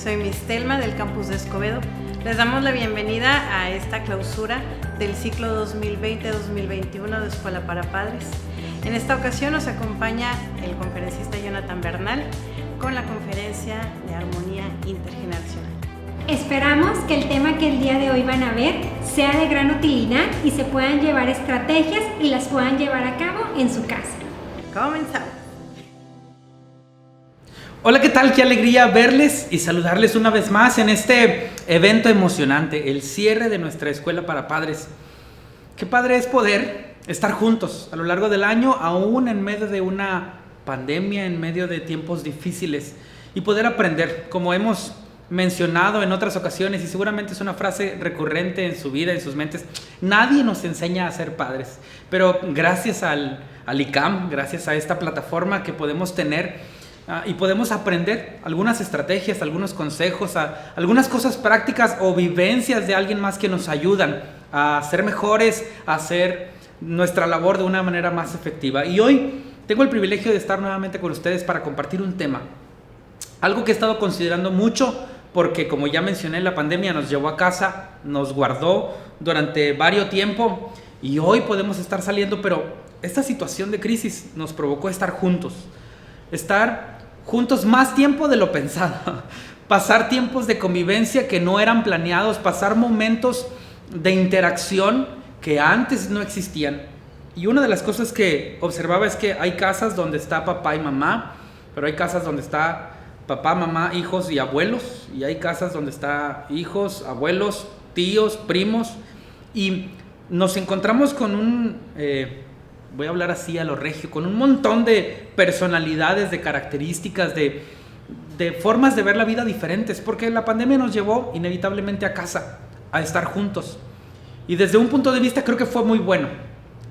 soy Mistelma del campus de Escobedo. Les damos la bienvenida a esta clausura del ciclo 2020-2021 de Escuela para Padres. En esta ocasión nos acompaña el conferencista Jonathan Bernal con la conferencia de Armonía Intergeneracional. Esperamos que el tema que el día de hoy van a ver sea de gran utilidad y se puedan llevar estrategias y las puedan llevar a cabo en su casa. Comenzamos. Hola, ¿qué tal? Qué alegría verles y saludarles una vez más en este evento emocionante, el cierre de nuestra Escuela para Padres. Qué padre es poder estar juntos a lo largo del año, aún en medio de una pandemia, en medio de tiempos difíciles, y poder aprender, como hemos mencionado en otras ocasiones, y seguramente es una frase recurrente en su vida, en sus mentes. Nadie nos enseña a ser padres, pero gracias al ICAM, gracias a esta plataforma que podemos tener y podemos aprender algunas estrategias, algunos consejos, algunas cosas prácticas o vivencias de alguien más que nos ayudan a ser mejores, a hacer nuestra labor de una manera más efectiva. Y hoy tengo el privilegio de estar nuevamente con ustedes para compartir un tema, algo que he estado considerando mucho, porque como ya mencioné, la pandemia nos llevó a casa, nos guardó durante varios tiempo y hoy podemos estar saliendo, pero esta situación de crisis nos provocó estar juntos más tiempo de lo pensado, pasar tiempos de convivencia que no eran planeados, pasar momentos de interacción que antes no existían. Y una de las cosas que observaba es que hay casas donde está papá y mamá, pero hay casas donde está papá, mamá, hijos y abuelos, y hay casas donde está hijos, abuelos, tíos, primos, y nos encontramos con voy a hablar así a lo regio, con un montón de personalidades, de características, de formas de ver la vida diferentes, porque la pandemia nos llevó inevitablemente a casa, a estar juntos, y desde un punto de vista creo que fue muy bueno,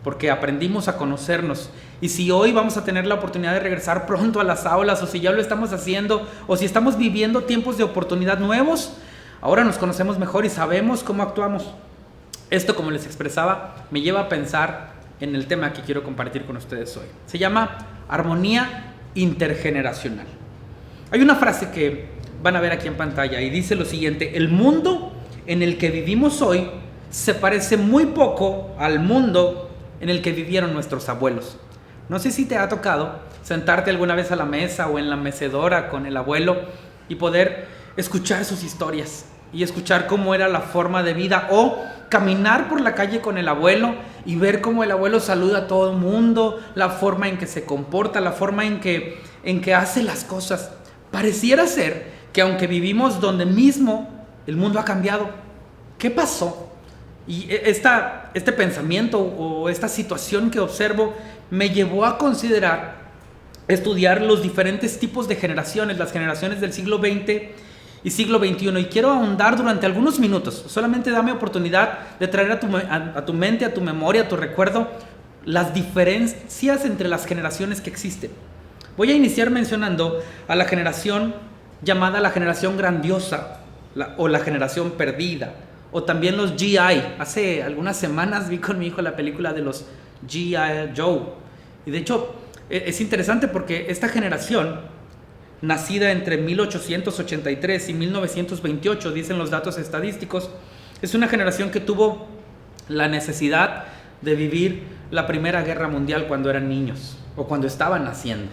porque aprendimos a conocernos. Y si hoy vamos a tener la oportunidad de regresar pronto a las aulas, o si ya lo estamos haciendo, o si estamos viviendo tiempos de oportunidad nuevos, ahora nos conocemos mejor y sabemos cómo actuamos. Esto, como les expresaba, me lleva a pensar en el tema que quiero compartir con ustedes hoy. Se llama Armonía Intergeneracional. Hay una frase que van a ver aquí en pantalla y dice lo siguiente: el mundo en el que vivimos hoy se parece muy poco al mundo en el que vivieron nuestros abuelos. No sé si te ha tocado sentarte alguna vez a la mesa o en la mecedora con el abuelo y poder escuchar sus historias y escuchar cómo era la forma de vida, o caminar por la calle con el abuelo y ver cómo el abuelo saluda a todo el mundo, la forma en que se comporta, la forma en que hace las cosas. Pareciera ser que aunque vivimos donde mismo, el mundo ha cambiado. ¿Qué pasó? Y este pensamiento o esta situación que observo me llevó a estudiar los diferentes tipos de generaciones, las generaciones del siglo XX y siglo XXI. Y quiero ahondar durante algunos minutos. Solamente dame oportunidad de traer a tu mente, a tu memoria, a tu recuerdo, las diferencias entre las generaciones que existen. Voy a iniciar mencionando a la generación llamada la generación grandiosa o la generación perdida, o también los GI. Hace algunas semanas vi con mi hijo la película de los G.I. Joe. Y de hecho es interesante porque esta generación, nacida entre 1883 y 1928, dicen los datos estadísticos, es una generación que tuvo la necesidad de vivir la Primera Guerra Mundial cuando eran niños o cuando estaban naciendo.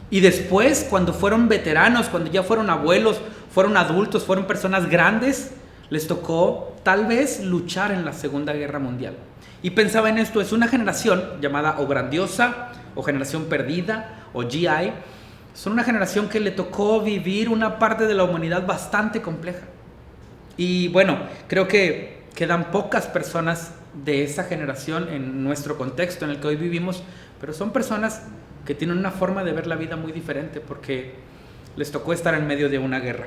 Y después, cuando fueron veteranos, cuando ya fueron abuelos, fueron adultos, fueron personas grandes, les tocó tal vez luchar en la Segunda Guerra Mundial. Y pensaba en esto: es una generación llamada o grandiosa, o generación perdida, o GI. Son una generación que le tocó vivir una parte de la humanidad bastante compleja. Y bueno, creo que quedan pocas personas de esa generación en nuestro contexto en el que hoy vivimos, pero son personas que tienen una forma de ver la vida muy diferente porque les tocó estar en medio de una guerra.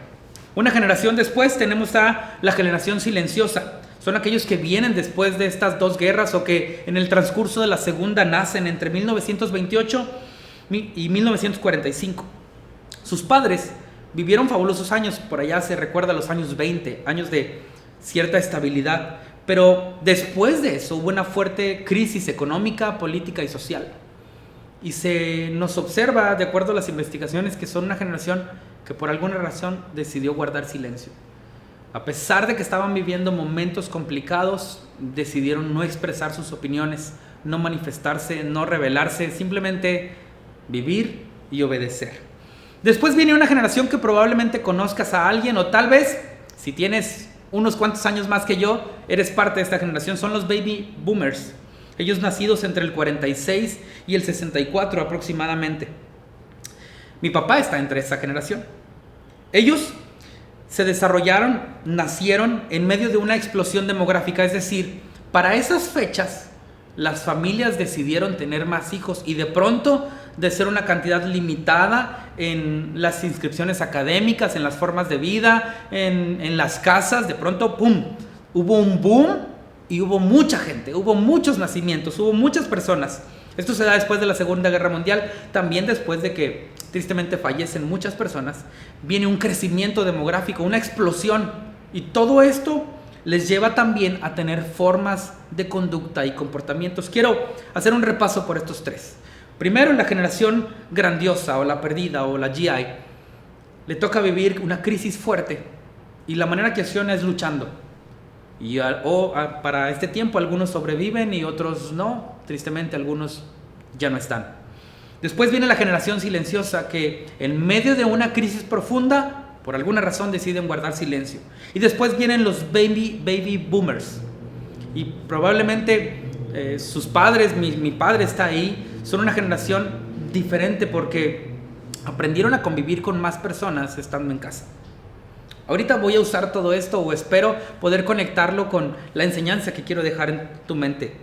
Una generación después tenemos a la generación silenciosa. Son aquellos que vienen después de estas dos guerras o que en el transcurso de la segunda nacen entre 1928 y 1945. Sus padres vivieron fabulosos años, por allá se recuerda los años 20, años de cierta estabilidad, pero después de eso hubo una fuerte crisis económica, política y social. Y se nos observa, de acuerdo a las investigaciones, que son una generación que por alguna razón decidió guardar silencio. A pesar de que estaban viviendo momentos complicados, decidieron no expresar sus opiniones, no manifestarse, no rebelarse, simplemente vivir y obedecer. Después viene una generación que probablemente conozcas a alguien, o tal vez, si tienes unos cuantos años más que yo, eres parte de esta generación. Son los baby boomers. Ellos nacidos entre el 46 y el 64 aproximadamente. Mi papá está entre esa generación. Ellos se desarrollaron, nacieron en medio de una explosión demográfica, es decir, para esas fechas las familias decidieron tener más hijos y de pronto, de ser una cantidad limitada en las inscripciones académicas, en las formas de vida, en las casas, de pronto, ¡pum!, hubo un boom y hubo mucha gente, hubo muchos nacimientos, hubo muchas personas. Esto se da después de la Segunda Guerra Mundial, también después de que tristemente fallecen muchas personas. Viene un crecimiento demográfico, una explosión, y todo esto les lleva también a tener formas de conducta y comportamientos. Quiero hacer un repaso por estos tres. Primero, la generación grandiosa o la perdida o la GI le toca vivir una crisis fuerte y la manera que acciona es luchando. Para este tiempo algunos sobreviven y otros no, tristemente algunos ya no están. Después viene la generación silenciosa que en medio de una crisis profunda por alguna razón deciden guardar silencio. Y después vienen los baby boomers y probablemente sus padres, mi padre está ahí, son una generación diferente porque aprendieron a convivir con más personas estando en casa. Ahorita voy a usar todo esto, o espero poder conectarlo con la enseñanza que quiero dejar en tu mente.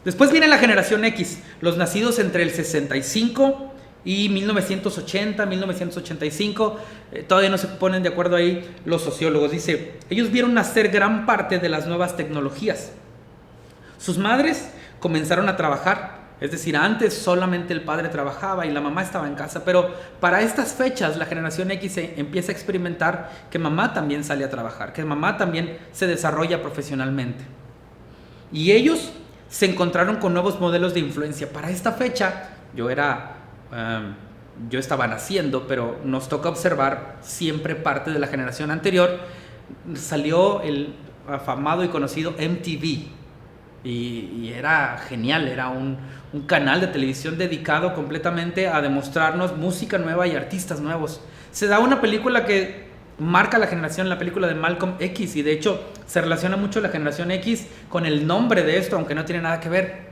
Después viene la generación X, los nacidos entre el 65 y 1980, 1985. Todavía no se ponen de acuerdo ahí los sociólogos. Dice, ellos vieron nacer gran parte de las nuevas tecnologías. Sus madres comenzaron a trabajar. Es decir, antes solamente el padre trabajaba y la mamá estaba en casa, pero para estas fechas la generación X empieza a experimentar que mamá también sale a trabajar, que mamá también se desarrolla profesionalmente. Y ellos se encontraron con nuevos modelos de influencia. Para esta fecha yo estaba naciendo, pero nos toca observar siempre parte de la generación anterior. Salió el afamado y conocido MTV. Y era genial, era un canal de televisión dedicado completamente a demostrarnos música nueva y artistas nuevos. Se da una película que marca la generación, la película de Malcolm X, y de hecho se relaciona mucho la generación X con el nombre de esto, aunque no tiene nada que ver.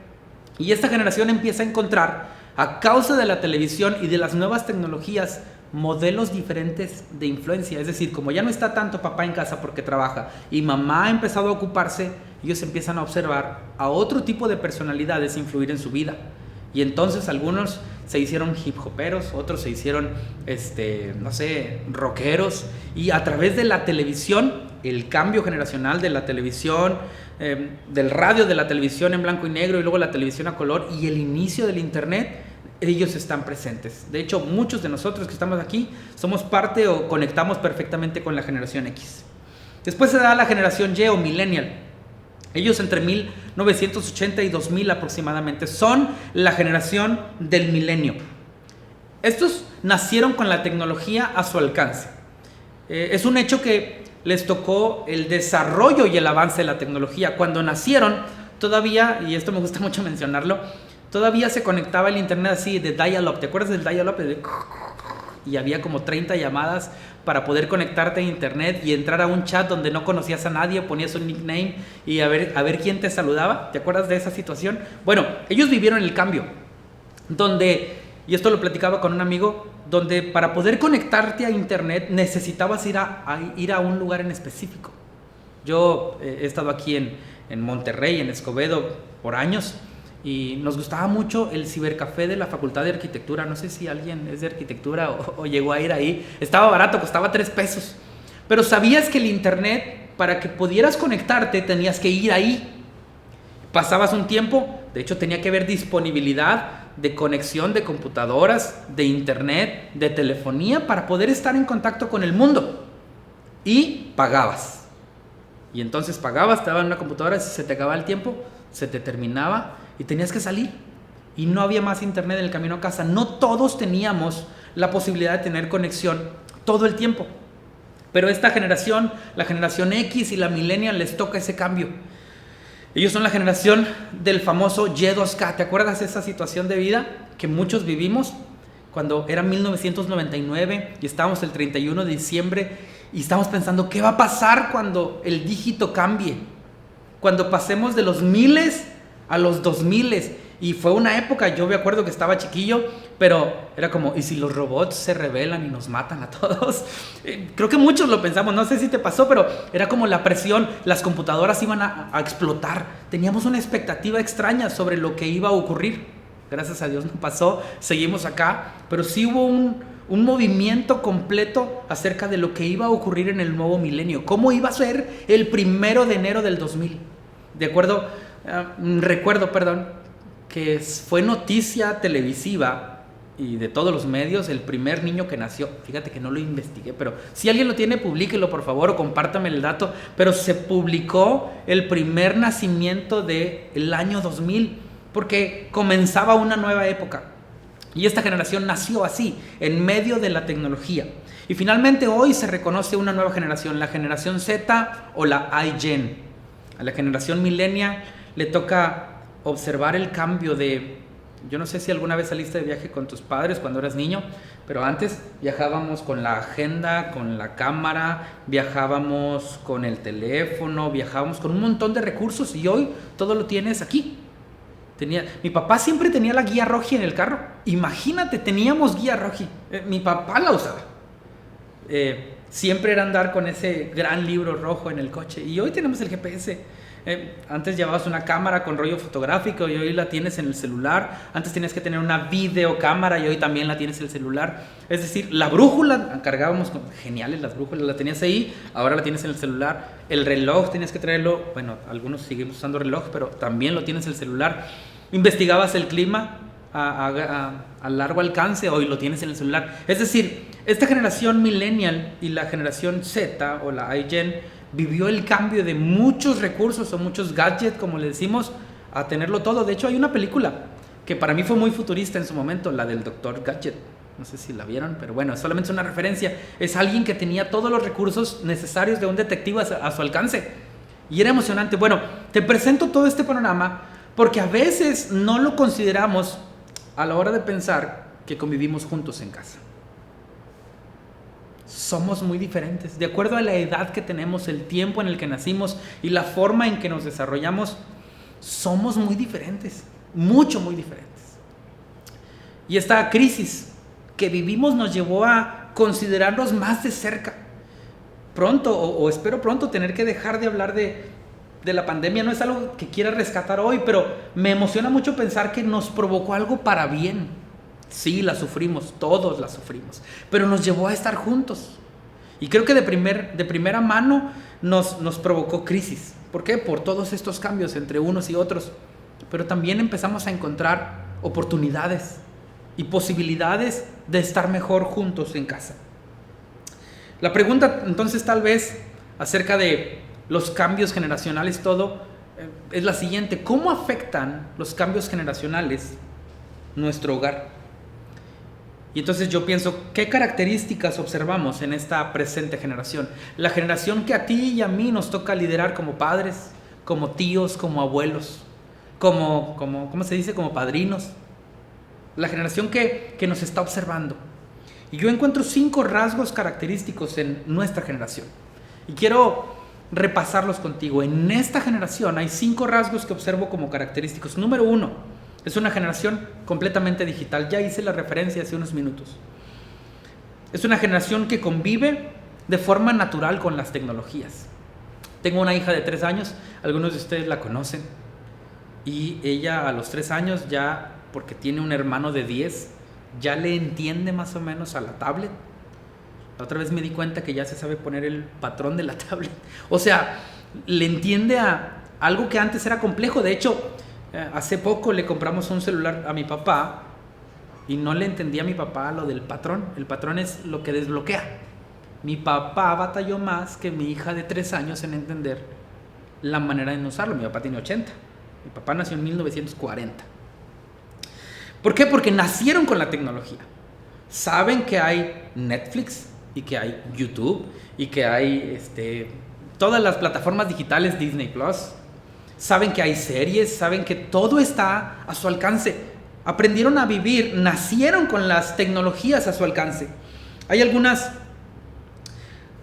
Y esta generación empieza a encontrar, a causa de la televisión y de las nuevas tecnologías, modelos diferentes de influencia. Es decir, como ya no está tanto papá en casa porque trabaja y mamá ha empezado a ocuparse, ellos empiezan a observar a otro tipo de personalidades influir en su vida. Y entonces algunos se hicieron hip hoperos, otros se hicieron, rockeros. Y a través de la televisión, el cambio generacional de la televisión, del radio, de la televisión en blanco y negro y luego la televisión a color y el inicio del internet, ellos están presentes. De hecho, muchos de nosotros que estamos aquí somos parte o conectamos perfectamente con la generación X. Después se da la generación Y o millennial. Ellos entre 1980 y 2000 aproximadamente son la generación del milenio. Estos nacieron con la tecnología a su alcance. Es un hecho que les tocó el desarrollo y el avance de la tecnología. Cuando nacieron, todavía, y esto me gusta mucho mencionarlo, todavía se conectaba el internet así de dial-up. ¿Te acuerdas del dial-up? Y había como 30 llamadas para poder conectarte a internet y entrar a un chat donde no conocías a nadie, ponías un nickname y a ver quién te saludaba. ¿Te acuerdas de esa situación? Bueno, ellos vivieron el cambio, donde, y esto lo platicaba con un amigo, donde para poder conectarte a internet necesitabas ir a un lugar en específico. Yo he estado aquí en Monterrey, en Escobedo, por años, y nos gustaba mucho el cibercafé de la Facultad de Arquitectura. No sé si alguien es de arquitectura o llegó a ir ahí. Estaba barato, costaba 3 pesos. Pero sabías que el internet, para que pudieras conectarte, tenías que ir ahí. Pasabas un tiempo, de hecho tenía que haber disponibilidad de conexión de computadoras, de internet, de telefonía, para poder estar en contacto con el mundo. Y pagabas. Y entonces pagabas, te daban una computadora, si se te acababa el tiempo, se te terminaba y tenías que salir. Y no había más internet en el camino a casa. No todos teníamos la posibilidad de tener conexión todo el tiempo. Pero esta generación, la generación X y la millennial, les toca ese cambio. Ellos son la generación del famoso Y2K. ¿Te acuerdas de esa situación de vida que muchos vivimos cuando era 1999 y estábamos el 31 de diciembre y estábamos pensando qué va a pasar cuando el dígito cambie? Cuando pasemos de los miles a los 2000. Y fue una época, yo me acuerdo que estaba chiquillo, pero era como, ¿y si los robots se rebelan y nos matan a todos? Creo que muchos lo pensamos, no sé si te pasó, pero era como la presión, las computadoras iban a explotar. Teníamos una expectativa extraña sobre lo que iba a ocurrir. Gracias a Dios no pasó, seguimos acá, pero sí hubo un movimiento completo acerca de lo que iba a ocurrir en el nuevo milenio. ¿Cómo iba a ser el 1 de enero del 2000? Recuerdo que fue noticia televisiva y de todos los medios el primer niño que nació. Fíjate que no lo investigué, pero si alguien lo tiene, publíquelo por favor o compártame el dato. Pero se publicó el primer nacimiento del año 2000 porque comenzaba una nueva época. Y esta generación nació así, en medio de la tecnología. Y finalmente hoy se reconoce una nueva generación, la generación Z o la iGen. A la generación millennial le toca observar el cambio de... Yo no sé si alguna vez saliste de viaje con tus padres cuando eras niño, pero antes viajábamos con la agenda, con la cámara, viajábamos con el teléfono, viajábamos con un montón de recursos y hoy todo lo tienes aquí. Mi papá siempre tenía la guía Roji en el carro. Imagínate, teníamos guía Roji. Mi papá la usaba. Siempre era andar con ese gran libro rojo en el coche y hoy tenemos el GPS. Antes llevabas una cámara con rollo fotográfico y hoy la tienes en el celular. Antes tenías que tener una videocámara y hoy también la tienes en el celular. Es decir, la brújula, cargábamos geniales las brújulas, la tenías ahí, ahora la tienes en el celular. El reloj tenías que traerlo, bueno, algunos seguimos usando reloj, pero también lo tienes en el celular. Investigabas el clima a largo alcance, hoy lo tienes en el celular. Es decir, esta generación millennial y la generación Z o la iGen vivió el cambio de muchos recursos o muchos gadgets, como le decimos, a tenerlo todo. De hecho, hay una película que para mí fue muy futurista en su momento, la del Dr. Gadget. No sé si la vieron, pero bueno, solamente es una referencia. Es alguien que tenía todos los recursos necesarios de un detective a su alcance. Y era emocionante. Bueno, te presento todo este panorama porque a veces no lo consideramos a la hora de pensar que convivimos juntos en casa. Somos muy diferentes. De acuerdo a la edad que tenemos, el tiempo en el que nacimos y la forma en que nos desarrollamos, somos muy diferentes, muy diferentes. Y esta crisis que vivimos nos llevó a considerarnos más de cerca. Pronto, o espero pronto, tener que dejar de hablar de la pandemia. No es algo que quiera rescatar hoy, pero me emociona mucho pensar que nos provocó algo para bien. Sí, la sufrimos, todos la sufrimos, pero nos llevó a estar juntos. Y creo que de primera mano nos provocó crisis. ¿Por qué? Por todos estos cambios entre unos y otros. Pero también empezamos a encontrar oportunidades y posibilidades de estar mejor juntos en casa. La pregunta entonces tal vez acerca de los cambios generacionales, es la siguiente: ¿cómo afectan los cambios generacionales nuestro hogar? Y entonces yo pienso, ¿qué características observamos en esta presente generación? La generación que a ti y a mí nos toca liderar como padres, como tíos, como abuelos, ¿cómo se dice? Como padrinos. La generación que nos está observando. Y yo encuentro 5 rasgos característicos en nuestra generación. Y quiero repasarlos contigo. En esta generación hay 5 rasgos que observo como característicos. Número 1. Es una generación completamente digital. Ya hice la referencia hace unos minutos. Es una generación que convive de forma natural con las tecnologías. Tengo una hija de 3 años, algunos de ustedes la conocen. Y ella a los 3 años ya, porque tiene un hermano de 10, ya le entiende más o menos a la tablet. La otra vez me di cuenta que ya se sabe poner el patrón de la tablet. O sea, le entiende a algo que antes era complejo. De hecho, hace poco le compramos un celular a mi papá y no le entendía a mi papá lo del patrón. El patrón es lo que desbloquea. Mi papá batalló más que mi hija de 3 años en entender la manera de usarlo. Mi papá tiene 80. Mi papá nació en 1940. ¿Por qué? Porque nacieron con la tecnología. Saben que hay Netflix, y que hay YouTube y que hay todas las plataformas digitales, Disney Plus. Saben que hay series, saben que todo está a su alcance. Aprendieron a vivir, nacieron con las tecnologías a su alcance. Hay algunas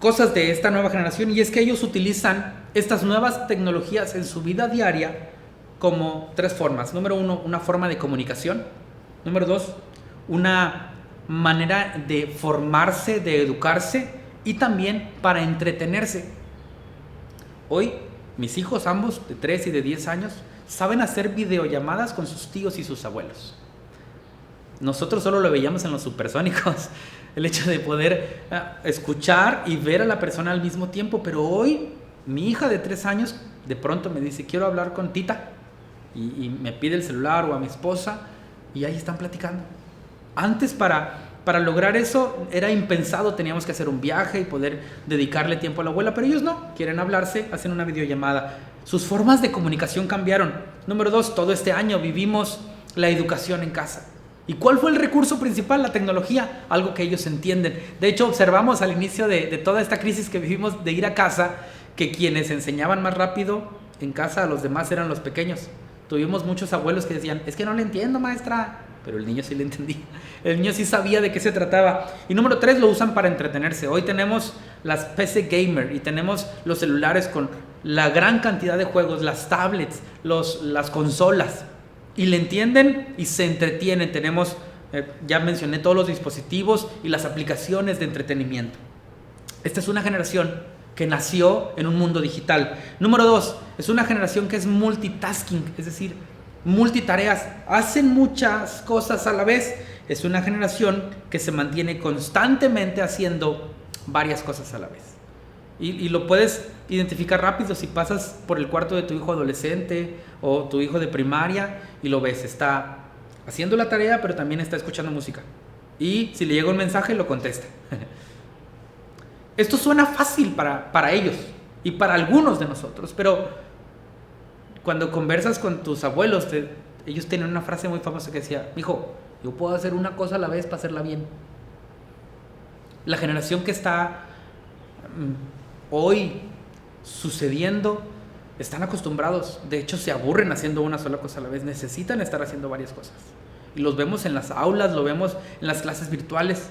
cosas de esta nueva generación y es que ellos utilizan estas nuevas tecnologías en su vida diaria como 3 formas. Número 1, una forma de comunicación. Número 2, una manera de formarse, de educarse y también para entretenerse. Hoy, mis hijos, ambos de 3 y de 10 años, saben hacer videollamadas con sus tíos y sus abuelos. Nosotros solo lo veíamos en los supersónicos, el hecho de poder escuchar y ver a la persona al mismo tiempo, pero hoy mi hija de 3 años de pronto me dice, quiero hablar con tita, y me pide el celular o a mi esposa, y ahí están platicando. Antes para lograr eso era impensado, teníamos que hacer un viaje y poder dedicarle tiempo a la abuela, pero ellos no, quieren hablarse, hacen una videollamada. Sus formas de comunicación cambiaron. Número 2, todo este año vivimos la educación en casa. ¿Y cuál fue el recurso principal? La tecnología, algo que ellos entienden. De hecho, observamos al inicio de toda esta crisis que vivimos de ir a casa, que quienes enseñaban más rápido en casa a los demás eran los pequeños. Tuvimos muchos abuelos que decían, es que no le entiendo, maestra. Pero el niño sí le entendía. El niño sí sabía de qué se trataba. Y número 3, lo usan para entretenerse. Hoy tenemos las PC Gamer y tenemos los celulares con la gran cantidad de juegos, las tablets, las consolas. Y le entienden y se entretienen. Tenemos, ya mencioné, todos los dispositivos y las aplicaciones de entretenimiento. Esta es una generación que nació en un mundo digital. Número 2, es una generación que es multitasking, es decir, multitareas, hacen muchas cosas a la vez. Es una generación que se mantiene constantemente haciendo varias cosas a la vez. Y lo puedes identificar rápido si pasas por el cuarto de tu hijo adolescente o tu hijo de primaria y lo ves, está haciendo la tarea pero también está escuchando música. Y si le llega un mensaje lo contesta. Esto suena fácil para ellos y para algunos de nosotros, pero cuando conversas con tus abuelos, ellos tienen una frase muy famosa que decía, hijo, yo puedo hacer una cosa a la vez para hacerla bien. La generación que está hoy sucediendo, están acostumbrados, de hecho se aburren haciendo una sola cosa a la vez, necesitan estar haciendo varias cosas. Y los vemos en las aulas, lo vemos en las clases virtuales.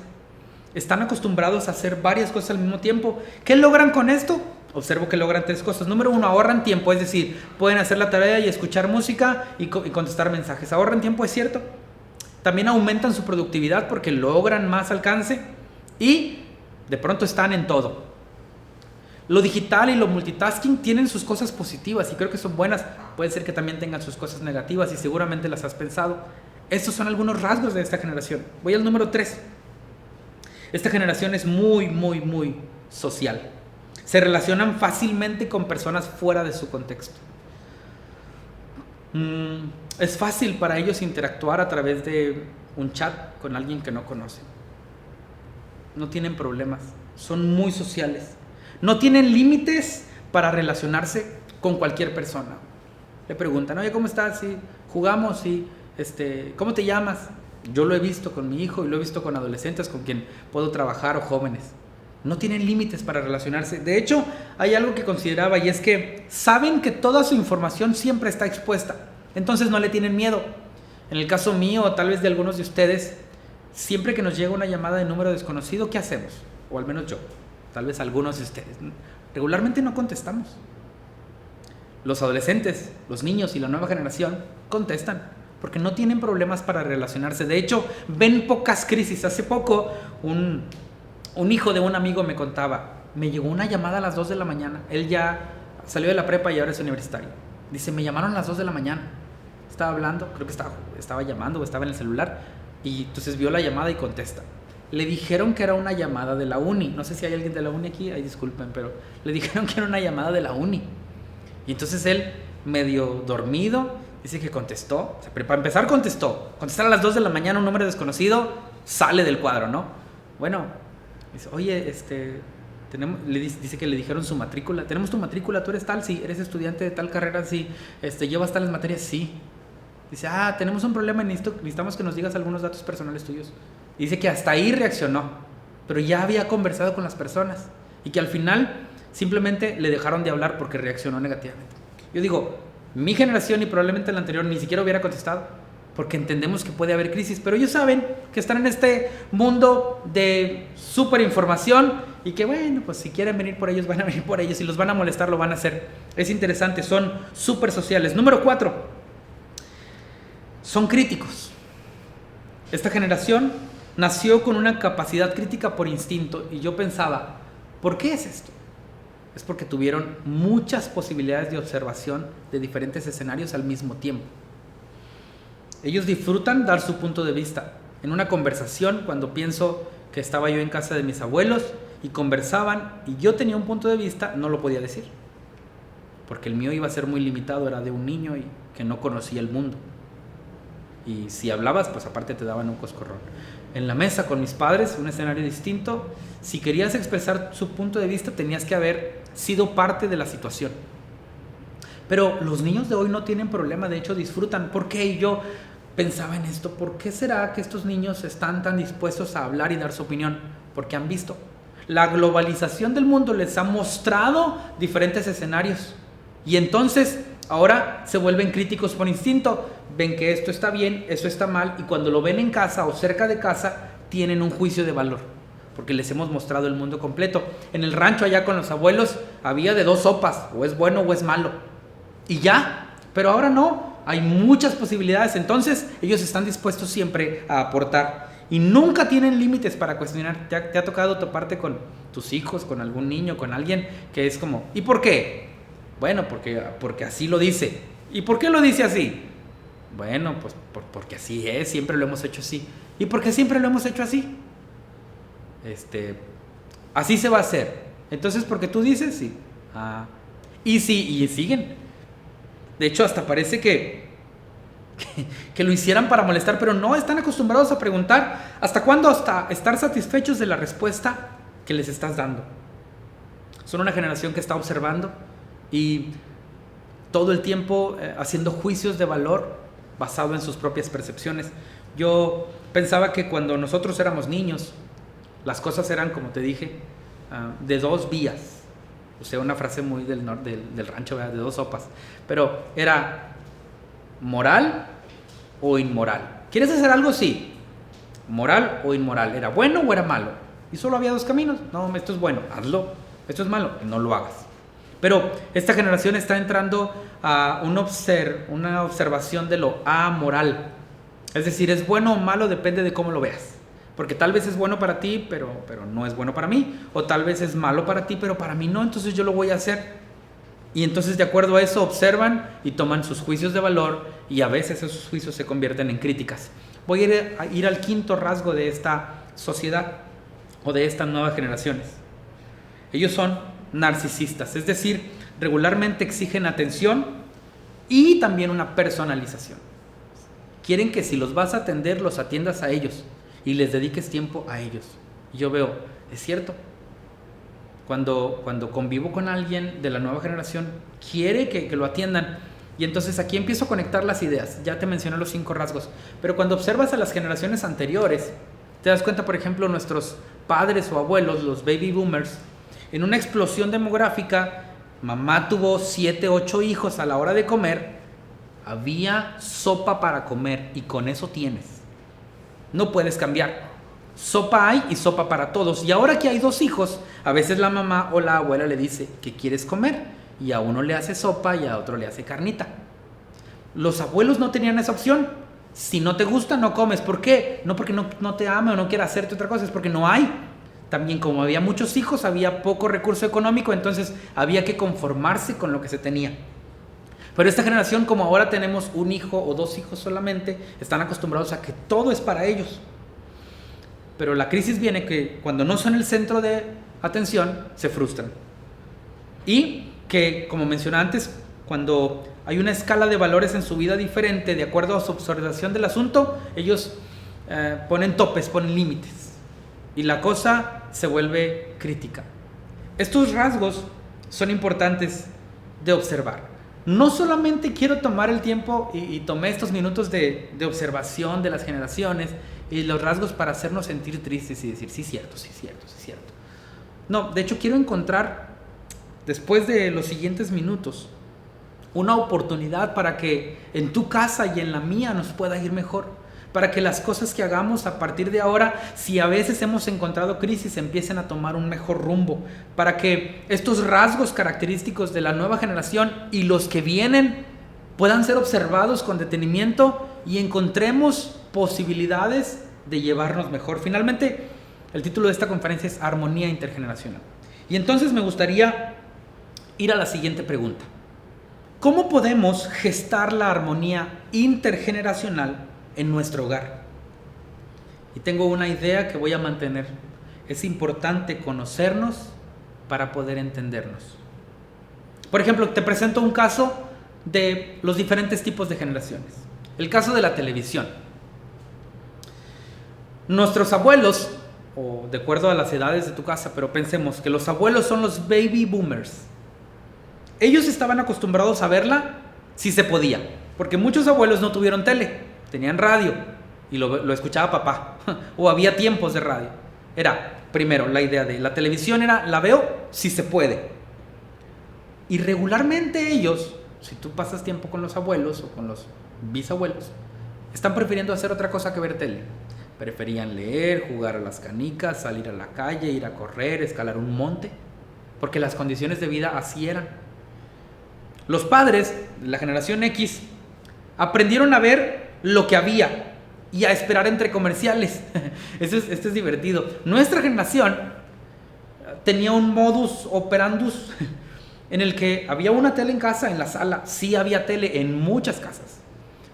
Están acostumbrados a hacer varias cosas al mismo tiempo. ¿Qué logran con esto? Observo que logran 3 cosas. Número 1, ahorran tiempo, es decir, pueden hacer la tarea y escuchar música y contestar mensajes. Ahorran tiempo, es cierto. También aumentan su productividad porque logran más alcance y de pronto están en todo. Lo digital y lo multitasking tienen sus cosas positivas y creo que son buenas. Puede ser que también tengan sus cosas negativas y seguramente las has pensado. Estos son algunos rasgos de esta generación. Voy al número 3. Esta generación es muy, muy, muy social. Se relacionan fácilmente con personas fuera de su contexto. Es fácil para ellos interactuar a través de un chat con alguien que no conocen. No tienen problemas. Son muy sociales. No tienen límites para relacionarse con cualquier persona. Le preguntan, oye, ¿cómo estás? Sí, jugamos, sí. ¿Cómo te llamas? Yo lo he visto con mi hijo y lo he visto con adolescentes con quien puedo trabajar o jóvenes. No tienen límites para relacionarse. De hecho, hay algo que consideraba y es que saben que toda su información siempre está expuesta. Entonces no le tienen miedo. En el caso mío o tal vez de algunos de ustedes, siempre que nos llega una llamada de número desconocido, ¿qué hacemos? O al menos yo, tal vez algunos de ustedes. Regularmente no contestamos. Los adolescentes, los niños y la nueva generación contestan porque no tienen problemas para relacionarse. De hecho, ven pocas crisis. Hace poco un hijo de un amigo me contaba, me llegó una llamada a las 2 de la mañana. Él ya salió de la prepa y ahora es universitario. Dice, me llamaron a las 2 de la mañana. Estaba hablando, creo que estaba llamando o estaba en el celular. Y entonces vio la llamada y contesta. Le dijeron que era una llamada de la uni. No sé si hay alguien de la uni aquí, ay, disculpen, pero le dijeron que era una llamada de la uni. Y entonces él, medio dormido, dice que contestó. O sea, pero para empezar contestó. Contestar a las 2 de la mañana un número desconocido, sale del cuadro, ¿no? Bueno, dice, oye, dice que le dijeron su matrícula. Tenemos tu matrícula, tú eres tal, sí. Eres estudiante de tal carrera, sí. Llevas tales materias, sí. Dice, tenemos un problema y necesitamos que nos digas algunos datos personales tuyos. Dice que hasta ahí reaccionó. pero ya había conversado con las personas y que al final simplemente le dejaron de hablar porque reaccionó negativamente. Yo digo, mi generación y probablemente la anterior ni siquiera hubiera contestado, porque entendemos que puede haber crisis, pero ellos saben que están en este mundo de súper información y que bueno, pues si quieren venir por ellos, van a venir por ellos, si los van a molestar, lo van a hacer. Es interesante, son súper sociales. Número 4, son críticos. Esta generación nació con una capacidad crítica por instinto y yo pensaba, ¿por qué es esto? Es porque tuvieron muchas posibilidades de observación de diferentes escenarios al mismo tiempo. Ellos disfrutan dar su punto de vista. En una conversación, cuando pienso que estaba yo en casa de mis abuelos y conversaban y yo tenía un punto de vista, no lo podía decir, porque el mío iba a ser muy limitado, era de un niño y que no conocía el mundo. Y si hablabas, pues aparte te daban un coscorrón. En la mesa con mis padres, un escenario distinto, si querías expresar su punto de vista, tenías que haber sido parte de la situación. Pero los niños de hoy no tienen problema, de hecho disfrutan. ¿Por qué? Y yo pensaba en esto, ¿por qué será que estos niños están tan dispuestos a hablar y dar su opinión? Porque han visto. La globalización del mundo les ha mostrado diferentes escenarios. Y entonces ahora se vuelven críticos por instinto. Ven que esto está bien, eso está mal. Y cuando lo ven en casa o cerca de casa, tienen un juicio de valor. Porque les hemos mostrado el mundo completo. En el rancho allá con los abuelos había de 2 sopas, o es bueno o es malo. Y ya, pero ahora no, hay muchas posibilidades, entonces ellos están dispuestos siempre a aportar y nunca tienen límites para cuestionar. ¿Te ha tocado toparte con tus hijos, con algún niño, con alguien que es como, ¿y por qué? Bueno, porque así lo dice. ¿Y por qué lo dice así? Bueno, pues porque así es, siempre lo hemos hecho así. ¿Y por qué siempre lo hemos hecho así? Así se va a hacer. Entonces, porque tú dices, sí. Y sí, y siguen. De hecho, hasta parece que lo hicieran para molestar, pero no, están acostumbrados a preguntar ¿hasta cuándo? Hasta estar satisfechos de la respuesta que les estás dando. Son una generación que está observando y todo el tiempo haciendo juicios de valor basado en sus propias percepciones. Yo pensaba que cuando nosotros éramos niños, las cosas eran, como te dije, de 2 vías. O sea, una frase muy del rancho, ¿verdad? De 2 sopas. Pero era moral o inmoral. ¿Quieres hacer algo? Sí. Moral o inmoral. ¿Era bueno o era malo? Y solo había 2 caminos. No, esto es bueno, hazlo. Esto es malo, no lo hagas. Pero esta generación está entrando a una observación de lo amoral. Es decir, es bueno o malo, depende de cómo lo veas. Porque tal vez es bueno para ti, pero no es bueno para mí. O tal vez es malo para ti, pero para mí no, entonces yo lo voy a hacer. Y entonces de acuerdo a eso observan y toman sus juicios de valor y a veces esos juicios se convierten en críticas. Voy a ir al 5.º rasgo de esta sociedad o de estas nuevas generaciones. Ellos son narcisistas, es decir, regularmente exigen atención y también una personalización. Quieren que si los vas a atender, los atiendas a ellos y les dediques tiempo a ellos. Y yo veo, es cierto, cuando convivo con alguien de la nueva generación, quiere que lo atiendan. Y entonces aquí empiezo a conectar las ideas. Ya te mencioné los 5 rasgos. Pero cuando observas a las generaciones anteriores, te das cuenta, por ejemplo, nuestros padres o abuelos, los baby boomers, en una explosión demográfica, mamá tuvo 7, 8 hijos a la hora de comer, había sopa para comer y con eso tienes. No puedes cambiar. Sopa hay y sopa para todos. Y ahora que hay 2 hijos, a veces la mamá o la abuela le dice, ¿qué quieres comer? Y a uno le hace sopa y a otro le hace carnita. Los abuelos no tenían esa opción. Si no te gusta, no comes. ¿Por qué? No porque no te ame o no quiera hacerte otra cosa, es porque no hay. También como había muchos hijos, había poco recurso económico, entonces había que conformarse con lo que se tenía. Pero esta generación, como ahora tenemos 1 hijo o 2 hijos solamente, están acostumbrados a que todo es para ellos. Pero la crisis viene que cuando no son el centro de atención, se frustran. Y que, como mencioné antes, cuando hay una escala de valores en su vida diferente, de acuerdo a su observación del asunto, ellos ponen topes, ponen límites. Y la cosa se vuelve crítica. Estos rasgos son importantes de observar. no solamente quiero tomar el tiempo y tomé estos minutos de observación de las generaciones y los rasgos para hacernos sentir tristes y decir, sí, cierto, sí, cierto, sí, cierto. No, de hecho quiero encontrar, después de los siguientes minutos, una oportunidad para que en tu casa y en la mía nos pueda ir mejor. Para que las cosas que hagamos a partir de ahora, si a veces hemos encontrado crisis, empiecen a tomar un mejor rumbo. Para que estos rasgos característicos de la nueva generación y los que vienen puedan ser observados con detenimiento y encontremos posibilidades de llevarnos mejor. Finalmente, el título de esta conferencia es Armonía Intergeneracional. Y entonces me gustaría ir a la siguiente pregunta. ¿Cómo podemos gestar la armonía intergeneracional en nuestro hogar? Y tengo una idea que voy a mantener. Es importante conocernos para poder entendernos. Por ejemplo, te presento un caso de los diferentes tipos de generaciones. El caso de la televisión. Nuestros abuelos, o de acuerdo a las edades de tu casa, pero pensemos que los abuelos son los baby boomers. Ellos estaban acostumbrados a verla si se podía, porque muchos abuelos no tuvieron tele, tenían radio y lo escuchaba papá, o había tiempos de radio. Era, primero, la idea de la televisión era, la veo si se puede. Y regularmente ellos, si tú pasas tiempo con los abuelos o con los bisabuelos, están prefiriendo hacer otra cosa que ver tele. Preferían leer, jugar a las canicas, salir a la calle, ir a correr, escalar un monte, porque las condiciones de vida así eran. Los padres de la generación X aprendieron a ver lo que había y a esperar entre comerciales. Esto es divertido. Nuestra generación tenía un modus operandus en el que había una tele en casa, en la sala. Sí había tele en muchas casas,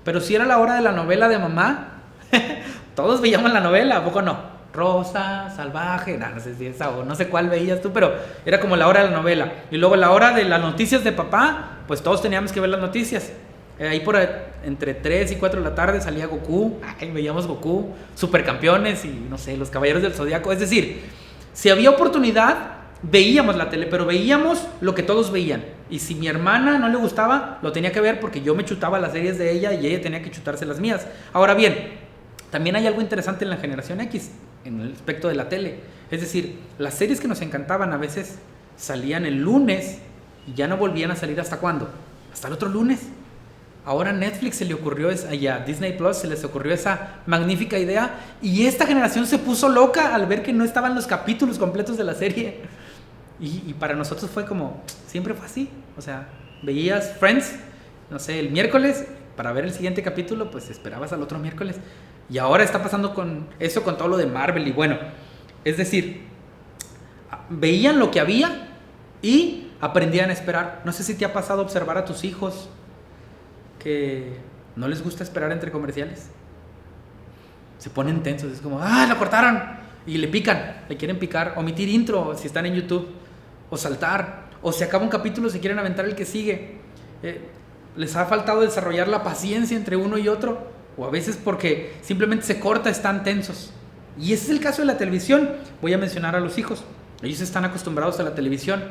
pero si era la hora de la novela de mamá, todos veíamos la novela, ¿a poco no? Rosa, Salvaje, no sé si esa o no sé cuál veías tú, pero era como la hora de la novela. Y luego la hora de las noticias de papá, pues todos teníamos que ver las noticias. Ahí por entre 3 y 4 de la tarde salía Goku, veíamos Goku, Supercampeones y no sé, los Caballeros del Zodiaco. Es decir, si había oportunidad, veíamos la tele, pero veíamos lo que todos veían. Y si mi hermana no le gustaba, lo tenía que ver porque yo me chutaba las series de ella y ella tenía que chutarse las mías. Ahora bien, también hay algo interesante en la generación X, en el aspecto de la tele. Es decir, las series que nos encantaban a veces salían el lunes y ya no volvían a salir ¿hasta cuándo? Hasta el otro lunes. Ahora a Netflix se le ocurrió, y a Disney Plus se les ocurrió esa magnífica idea, y esta generación se puso loca al ver que no estaban los capítulos completos de la serie. Y para nosotros fue como, siempre fue así. O sea, veías Friends, no sé, el miércoles, para ver el siguiente capítulo, pues esperabas al otro miércoles. Y ahora está pasando con eso, con todo lo de Marvel. Y bueno, es decir, veían lo que había y aprendían a esperar. No sé si te ha pasado observar a tus hijos que no les gusta esperar entre comerciales. Se ponen tensos, es como, ¡la cortaron! Y le pican, le quieren picar, omitir intro si están en YouTube, o saltar, o se acaba un capítulo, se quieren aventar el que sigue. Les ha faltado desarrollar la paciencia entre uno y otro, o a veces porque simplemente se corta, están tensos. Y ese es el caso de la televisión. Voy a mencionar a los hijos. Ellos están acostumbrados a la televisión,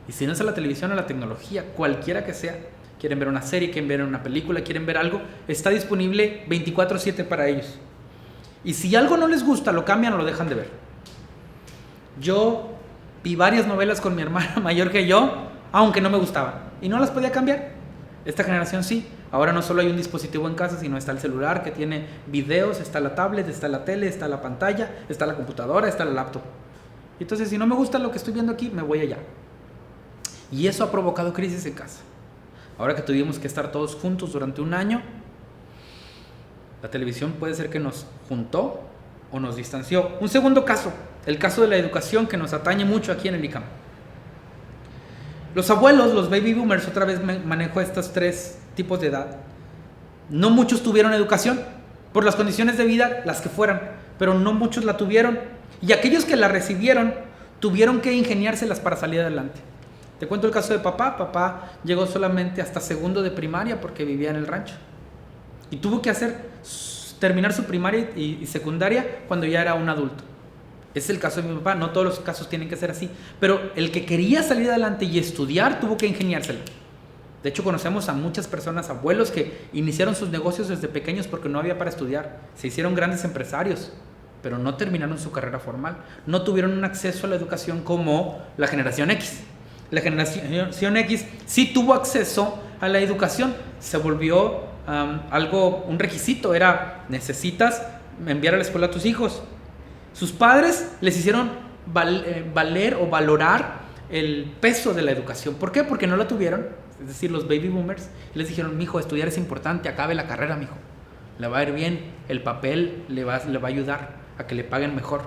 y si no es a la televisión, a la tecnología, cualquiera que sea. Quieren ver una serie, quieren ver una película, quieren ver algo, está disponible 24/7 para ellos. Y si algo no les gusta, lo cambian o lo dejan de ver. Yo vi varias novelas con mi hermana mayor que yo, aunque no me gustaban, y no las podía cambiar. Esta generación sí. Ahora no solo hay un dispositivo en casa, sino está el celular que tiene videos, está la tablet, está la tele, está la pantalla, está la computadora, está la laptop. Entonces, si no me gusta lo que estoy viendo aquí, me voy allá. Y eso ha provocado crisis en casa. Ahora que tuvimos que estar todos juntos durante un año, la televisión puede ser que nos juntó o nos distanció. Un segundo caso, el caso de la educación, que nos atañe mucho aquí en el ICAM. Los abuelos, los baby boomers, otra vez manejo estos 3 tipos de edad. No muchos tuvieron educación, por las condiciones de vida, las que fueran, pero no muchos la tuvieron. Y aquellos que la recibieron, tuvieron que ingeniárselas para salir adelante. Te cuento el caso de papá. Papá llegó solamente hasta segundo de primaria porque vivía en el rancho. Y tuvo que terminar su primaria y secundaria cuando ya era un adulto. Ese es el caso de mi papá. No todos los casos tienen que ser así. Pero el que quería salir adelante y estudiar tuvo que ingeniársela. De hecho, conocemos a muchas personas, abuelos que iniciaron sus negocios desde pequeños porque no había para estudiar. Se hicieron grandes empresarios, pero no terminaron su carrera formal. No tuvieron un acceso a la educación como la generación X. La generación X sí tuvo acceso a la educación. Se volvió un requisito. Era, necesitas enviar a la escuela a tus hijos. Sus padres les hicieron valer o valorar el peso de la educación. ¿Por qué? Porque no la tuvieron. Es decir, los baby boomers les dijeron: mijo, estudiar es importante, acabe la carrera, mijo. Le va a ir bien, el papel le va a ayudar a que le paguen mejor.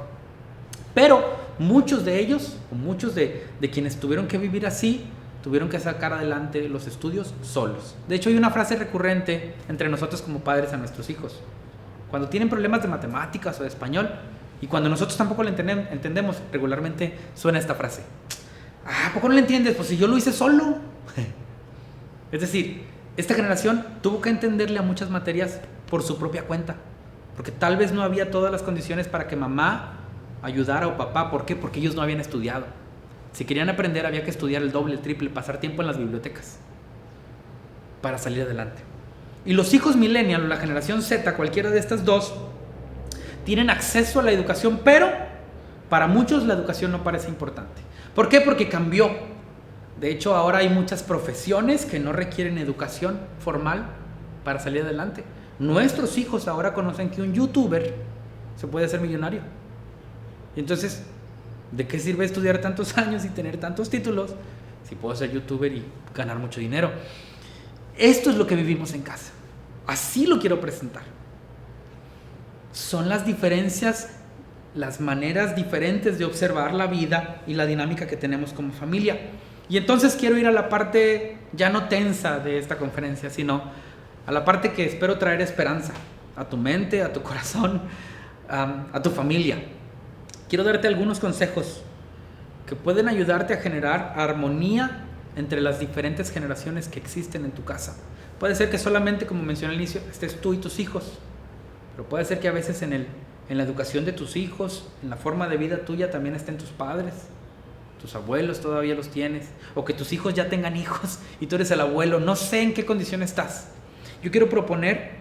Pero muchos de ellos, o muchos de quienes tuvieron que vivir así, tuvieron que sacar adelante los estudios solos. De hecho, hay una frase recurrente entre nosotros como padres a nuestros hijos. Cuando tienen problemas de matemáticas o de español, y cuando nosotros tampoco lo entendemos, regularmente suena esta frase: ¿a poco no lo entiendes? Pues si yo lo hice solo. Es decir, esta generación tuvo que entenderle a muchas materias por su propia cuenta, porque tal vez no había todas las condiciones para que mamá ayudara o papá. ¿Por qué? Porque ellos no habían estudiado. Si querían aprender, había que estudiar el doble, el triple, pasar tiempo en las bibliotecas para salir adelante. Y los hijos millennial o la generación Z, cualquiera de estas dos, tienen acceso a la educación, pero para muchos la educación no parece importante. ¿Por qué? Porque cambió. De hecho, ahora hay muchas profesiones que no requieren educación formal para salir adelante. Nuestros hijos ahora conocen que un youtuber se puede hacer millonario. Y entonces, ¿de qué sirve estudiar tantos años y tener tantos títulos si puedo ser youtuber y ganar mucho dinero? Esto es lo que vivimos en casa. Así lo quiero presentar. Son las diferencias, las maneras diferentes de observar la vida y la dinámica que tenemos como familia. Y entonces quiero ir a la parte ya no tensa de esta conferencia, sino a la parte que espero traer esperanza a tu mente, a tu corazón, a tu familia. Quiero darte algunos consejos que pueden ayudarte a generar armonía entre las diferentes generaciones que existen en tu casa. Puede ser que solamente, como mencioné al inicio, estés tú y tus hijos, pero puede ser que a veces en la educación de tus hijos, en la forma de vida tuya, también estén tus padres. Tus abuelos todavía los tienes, o que tus hijos ya tengan hijos y tú eres el abuelo. No sé en qué condición estás. Yo quiero proponer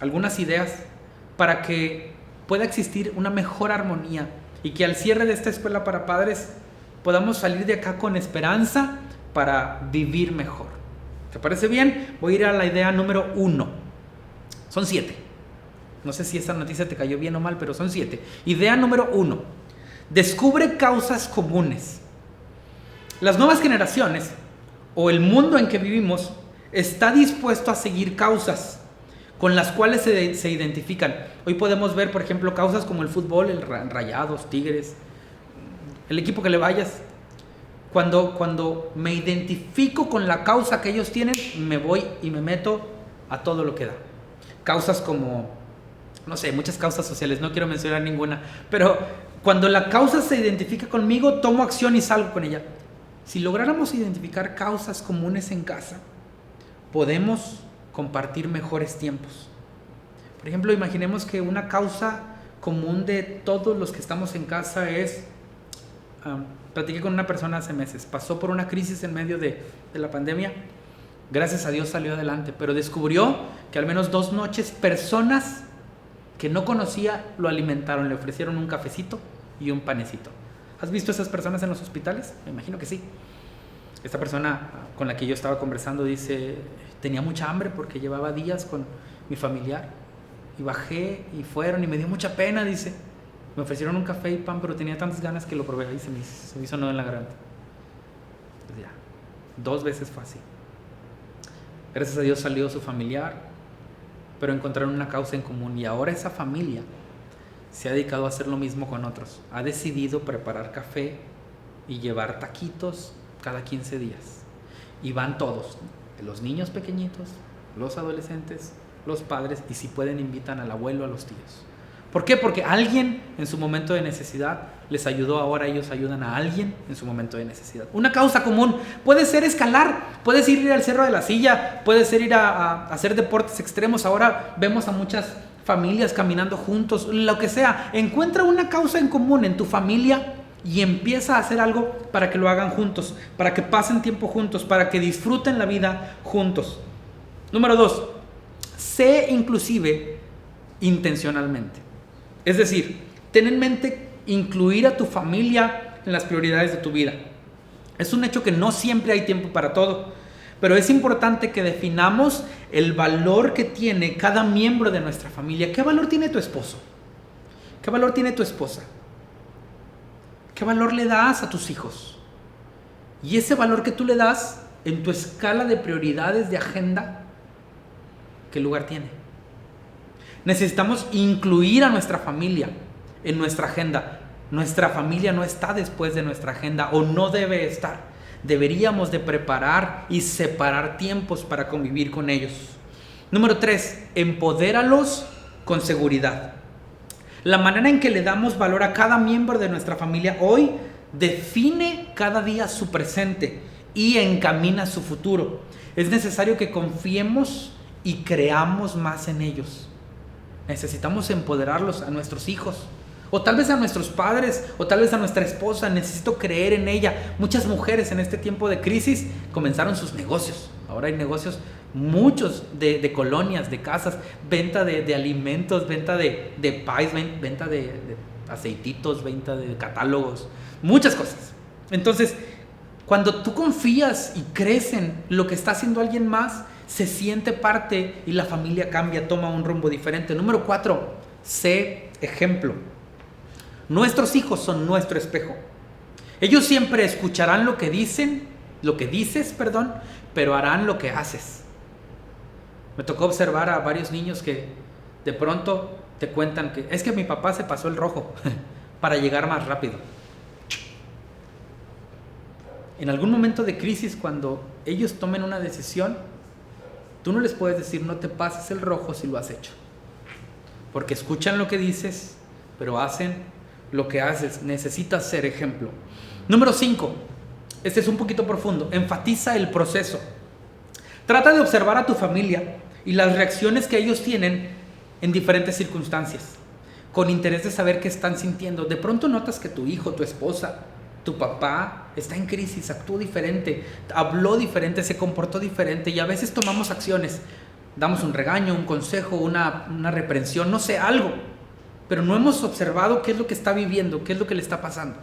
algunas ideas para que pueda existir una mejor armonía y que al cierre de esta escuela para padres podamos salir de acá con esperanza para vivir mejor. ¿Te parece bien? Voy a ir a la idea número 1. Son 7. No sé si esta noticia te cayó bien o mal, pero son 7. Idea número 1. Descubre causas comunes. Las nuevas generaciones, o el mundo en que vivimos, está dispuesto a seguir causas con las cuales se identifican. Hoy podemos ver, por ejemplo, causas como el fútbol, el Rayados, Tigres, el equipo que le vayas. Cuando me identifico con la causa que ellos tienen, me voy y me meto a todo lo que da. Causas como, no sé, muchas causas sociales, no quiero mencionar ninguna, pero cuando la causa se identifica conmigo, tomo acción y salgo con ella. Si lográramos identificar causas comunes en casa, podemos compartir mejores tiempos. Por ejemplo, imaginemos que una causa común de todos los que estamos en casa es, platiqué con una persona hace meses, pasó por una crisis en medio de la pandemia, gracias a Dios salió adelante, pero descubrió que al menos 2 noches personas que no conocía lo alimentaron, le ofrecieron un cafecito y un panecito. ¿Has visto esas personas en los hospitales? Me imagino que sí. Esta persona con la que yo estaba conversando dice, tenía mucha hambre porque llevaba días con mi familiar y bajé y fueron y me dio mucha pena, dice. Me ofrecieron un café y pan, pero tenía tantas ganas que lo probé y se me hizo nudo en la garganta. Pues ya, 2 veces fue así. Gracias a Dios salió su familiar, pero encontraron una causa en común y ahora esa familia se ha dedicado a hacer lo mismo con otros. Ha decidido preparar café y llevar taquitos cada 15 días. Y van todos, los niños pequeñitos, los adolescentes, los padres, y si pueden invitan al abuelo, a los tíos. ¿Por qué? Porque alguien en su momento de necesidad les ayudó, ahora ellos ayudan a alguien en su momento de necesidad. Una causa común puede ser escalar, puedes ir al Cerro de la Silla, puedes ir a hacer deportes extremos. Ahora vemos a muchas familias caminando juntos, lo que sea. Encuentra una causa en común en tu familia y empieza a hacer algo para que lo hagan juntos, para que pasen tiempo juntos, para que disfruten la vida juntos. Número 2, sé inclusive intencionalmente. Es decir, ten en mente incluir a tu familia en las prioridades de tu vida. Es un hecho que no siempre hay tiempo para todo, pero es importante que definamos el valor que tiene cada miembro de nuestra familia. ¿Qué valor tiene tu esposo? ¿Qué valor tiene tu esposa? ¿Qué valor le das a tus hijos? Y ese valor que tú le das en tu escala de prioridades de agenda, ¿qué lugar tiene? Necesitamos incluir a nuestra familia en nuestra agenda. Nuestra familia no está después de nuestra agenda o no debe estar. Deberíamos de preparar y separar tiempos para convivir con ellos. Número 3, empodéralos con seguridad. La manera en que le damos valor a cada miembro de nuestra familia hoy define cada día su presente y encamina su futuro. Es necesario que confiemos y creamos más en ellos. Necesitamos empoderarlos a nuestros hijos, o tal vez a nuestros padres, o tal vez a nuestra esposa. Necesito creer en ella. Muchas mujeres en este tiempo de crisis comenzaron sus negocios. Ahora hay negocios, muchos de colonias, de casas, venta de alimentos, venta de pies, venta de aceititos, venta de catálogos, muchas cosas. Entonces, cuando tú confías y crees en lo que está haciendo alguien más, se siente parte y la familia cambia, toma un rumbo diferente. Número 4, sé ejemplo. Nuestros hijos son nuestro espejo. Ellos siempre escucharán lo que dices, pero harán lo que haces. Me tocó observar a varios niños que de pronto te cuentan que es que mi papá se pasó el rojo para llegar más rápido. En algún momento de crisis, cuando ellos tomen una decisión, tú no les puedes decir no te pases el rojo si lo has hecho, porque escuchan lo que dices, pero hacen lo que haces. Necesitas ser ejemplo. Número 5, este es un poquito profundo. Enfatiza el proceso. Trata de observar a tu familia y las reacciones que ellos tienen en diferentes circunstancias, con interés de saber qué están sintiendo. De pronto notas que tu hijo, tu esposa, tu papá está en crisis, actuó diferente, habló diferente, se comportó diferente, y a veces tomamos acciones, damos un regaño, un consejo, una reprensión, no sé, algo, pero no hemos observado qué es lo que está viviendo, qué es lo que le está pasando.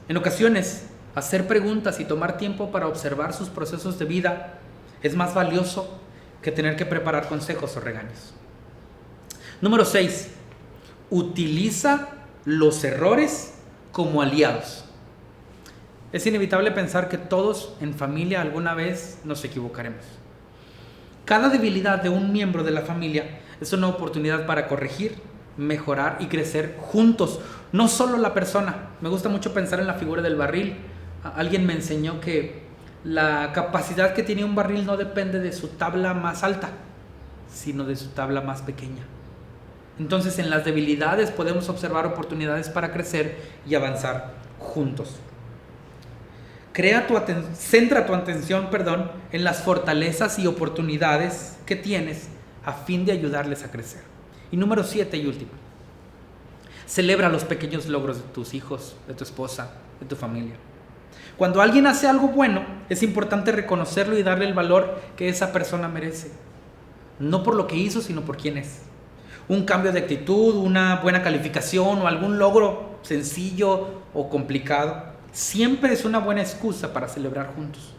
En ocasiones, hacer preguntas y tomar tiempo para observar sus procesos de vida es más valioso que tener que preparar consejos o regaños. Número 6, utiliza los errores como aliados. Es inevitable pensar que todos en familia alguna vez nos equivocaremos. Cada debilidad de un miembro de la familia es una oportunidad para corregir, mejorar y crecer juntos, no solo la persona. Me gusta mucho pensar en la figura del barril. Alguien me enseñó que la capacidad que tiene un barril no depende de su tabla más alta, sino de su tabla más pequeña. Entonces, en las debilidades podemos observar oportunidades para crecer y avanzar juntos. Centra tu atención, en las fortalezas y oportunidades que tienes a fin de ayudarles a crecer. Y número 7 y último, celebra los pequeños logros de tus hijos, de tu esposa, de tu familia. Cuando alguien hace algo bueno, es importante reconocerlo y darle el valor que esa persona merece. No por lo que hizo, sino por quién es. Un cambio de actitud, una buena calificación o algún logro sencillo o complicado siempre es una buena excusa para celebrar juntos.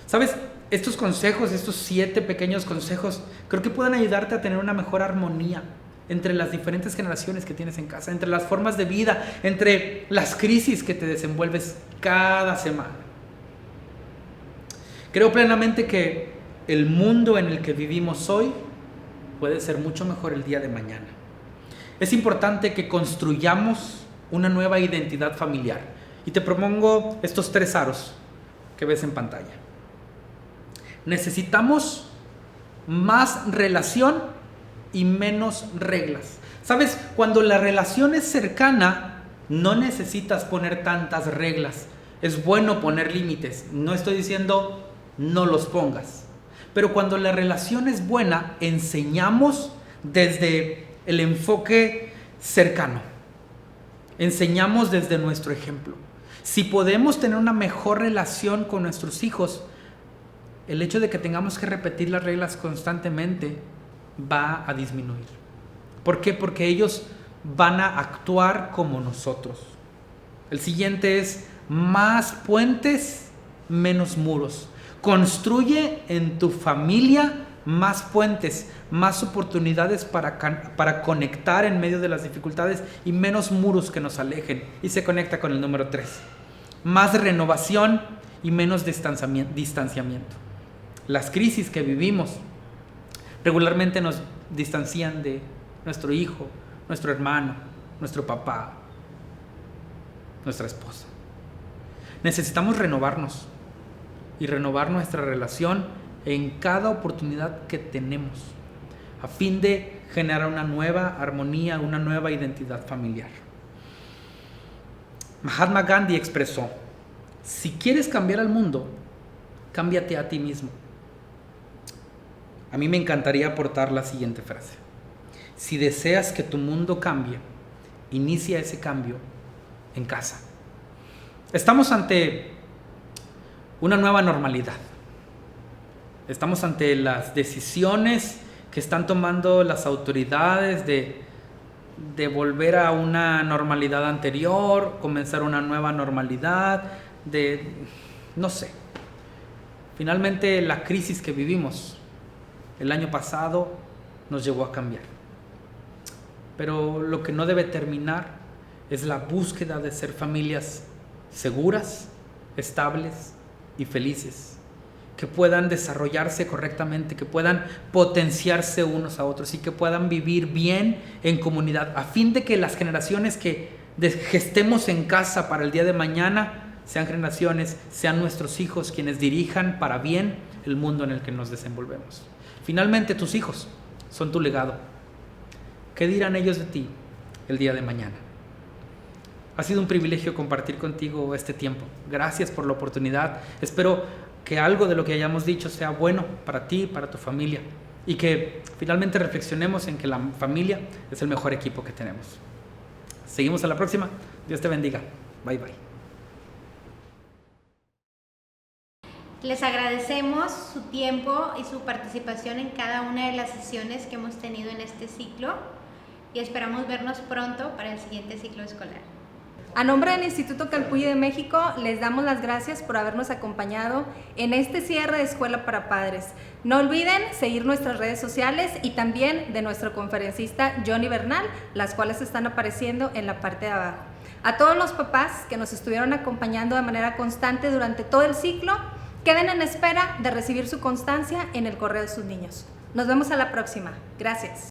¿Sabes? Estos consejos, estos 7 pequeños consejos, creo que pueden ayudarte a tener una mejor armonía entre las diferentes generaciones que tienes en casa, entre las formas de vida, entre las crisis que te desenvuelves cada semana. Creo plenamente que el mundo en el que vivimos hoy puede ser mucho mejor el día de mañana. Es importante que construyamos una nueva identidad familiar. Y te propongo estos 3 aros que ves en pantalla. Necesitamos más relación y menos reglas. ¿Sabes? Cuando la relación es cercana, no necesitas poner tantas reglas. Es bueno poner límites. No estoy diciendo no los pongas. Pero cuando la relación es buena, enseñamos desde el enfoque cercano. enseñamos desde nuestro ejemplo. Si podemos tener una mejor relación con nuestros hijos, el hecho de que tengamos que repetir las reglas constantemente va a disminuir. ¿Por qué? Porque ellos van a actuar como nosotros. El siguiente es: más puentes, menos muros. Construye en tu familia más puentes, más oportunidades para conectar en medio de las dificultades y menos muros que nos alejen. Y se conecta con el número 3. Más renovación y menos distanciamiento. Las crisis que vivimos regularmente nos distancian de nuestro hijo, nuestro hermano, nuestro papá, nuestra esposa. Necesitamos renovarnos y renovar nuestra relación en cada oportunidad que tenemos, a fin de generar una nueva armonía, una nueva identidad familiar. Mahatma Gandhi expresó: si quieres cambiar al mundo, cámbiate a ti mismo. A mí me encantaría aportar la siguiente frase: si deseas que tu mundo cambie, inicia ese cambio en casa. Estamos ante una nueva normalidad. Estamos ante las decisiones que están tomando las autoridades de volver a una normalidad anterior, comenzar una nueva normalidad, no sé. Finalmente, la crisis que vivimos el año pasado nos llevó a cambiar. Pero lo que no debe terminar es la búsqueda de ser familias seguras, estables y felices, que puedan desarrollarse correctamente, que puedan potenciarse unos a otros y que puedan vivir bien en comunidad, a fin de que las generaciones que gestemos en casa para el día de mañana sean nuestros hijos quienes dirijan para bien el mundo en el que nos desenvolvemos. Finalmente, tus hijos son tu legado. ¿Qué dirán ellos de ti el día de mañana? Ha sido un privilegio compartir contigo este tiempo. Gracias por la oportunidad. Espero que algo de lo que hayamos dicho sea bueno para ti, para tu familia, y que finalmente reflexionemos en que la familia es el mejor equipo que tenemos. Seguimos a la próxima. Dios te bendiga. Bye, bye. Les agradecemos su tiempo y su participación en cada una de las sesiones que hemos tenido en este ciclo y esperamos vernos pronto para el siguiente ciclo escolar. A nombre del Instituto Calpulli de México, les damos las gracias por habernos acompañado en este cierre de Escuela para Padres. No olviden seguir nuestras redes sociales y también de nuestro conferencista Johnny Bernal, las cuales están apareciendo en la parte de abajo. A todos los papás que nos estuvieron acompañando de manera constante durante todo el ciclo, queden en espera de recibir su constancia en el correo de sus niños. Nos vemos a la próxima. Gracias.